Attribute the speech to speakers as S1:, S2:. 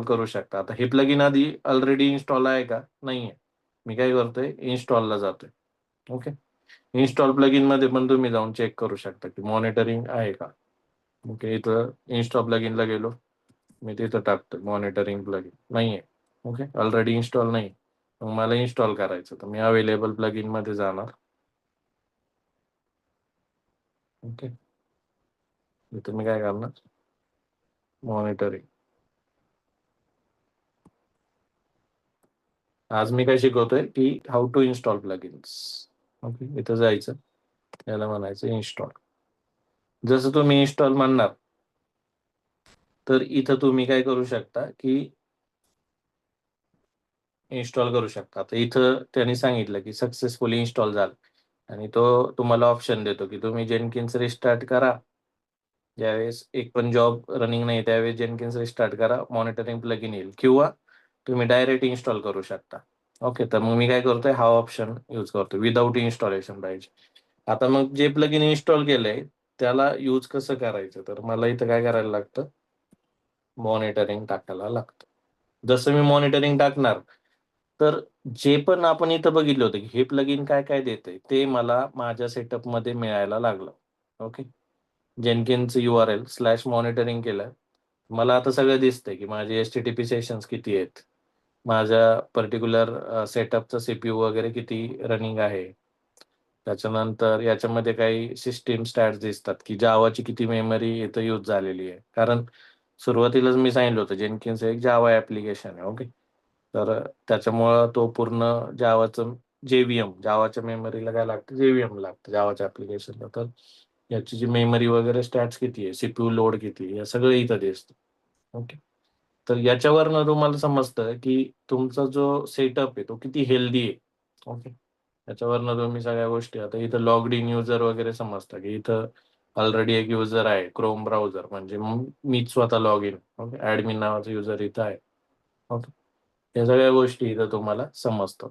S1: करू शकता. आता हे प्लगइन आधी ऑलरेडी इन्स्टॉल आहे का? नाहीये. मी काय करतोय, इन्स्टॉलला जातोय. ओके. इन्स्टॉल प्लगइन मध्ये पण तुम्ही जाऊन चेक करू शकता की मॉनिटरिंग आहे का. ओके, इथं इन्स्टॉल प्लगइनला गेलो, मी तिथं टाकतो मॉनिटरिंग प्लगइन, नाहीये. ओके, ऑलरेडी इन्स्टॉल नाही. मग मला इन्स्टॉल करायचं, तर मी अवेलेबल प्लगइन मध्ये जाणार. ओके, इथं मी काय करणार, मॉनिटरिंग. आज मी काय शिकवतोय की how to install plugins. Okay, इथं जायचं, याला म्हणायचं इन्स्टॉल. जसं तुम्ही इन्स्टॉल म्हणणार, तर इथं तुम्ही काय करू शकता की इन्स्टॉल करू शकता. आता इथं त्यांनी सांगितलं की सक्सेसफुली इन्स्टॉल झालं आणि तो तुम्हाला ऑप्शन देतो की तुम्ही जेनकिन्स रिस्टार्ट करा. ज्यावेळेस एक पण जॉब रनिंग नाही त्यावेळेस जेनकिन्स रिस्टार्ट करा, मॉनिटरिंग प्लगइन येईल, किंवा तुम्ही डायरेक्ट इन्स्टॉल करू शकता. ओके, तर मग मी काय करतोय, हा ऑप्शन यूज करतो, विदाउट इन्स्टॉलेशन पाहिजे. आता मग जे प्लगइन इन्स्टॉल केलंय त्याला यूज कसं करायचं, तर मला इथं काय करायला लागतं, मॉनिटरिंग टाकायला लागतं. जसं मी मॉनिटरिंग टाकणार, तर जे पण आपण इथं बघितलं होतं की हे प्लगइन काय काय देतंय ते मला माझ्या सेटअपमध्ये मिळायला लागलं. Okay, Jenkins URL slash monitoring केलं, मला आता सगळं दिसतंय की माझे HTTP सेशन्स किती आहेत, माझ्या पर्टिक्युलर सेटअपचं CPU वगैरे किती रनिंग आहे. त्याच्यानंतर याच्यामध्ये काही सिस्टीम स्टॅट्स दिसतात की जावाची किती मेमरी इथं यूज झालेली आहे. कारण सुरुवातीलाच मी सांगितलं होतं जेनकिन्स एक जावा ॲप्लिकेशन आहे. ओके, तर त्याच्यामुळं तो पूर्ण जावाचं जावाच्या मेमरीला काय लागतं, JVM लागतं जावाच्या ॲप्लिकेशनला. तर याची जी मेमरी वगैरे स्टॅट्स किती आहे, CPU लोड किती आहे, हे सगळं इथं दिसतं. ओके, तर याच्यावरनं तुम्हाला समजतं की तुमचा जो सेटअप आहे तो किती हेल्दी आहे. ओके, त्याच्यावरनं तुम्ही सगळ्या गोष्टी, आता इथं लॉग्ड इन युजर वगैरे समजतं की इथं ऑलरेडी एक युजर आहे क्रोम ब्राउझर, म्हणजे मग मीच स्वतः लॉग इन. ओके, ॲडमिन नावाचा युजर इथं आहे. ओके, या सगळ्या गोष्टी इथं तुम्हाला समजतात.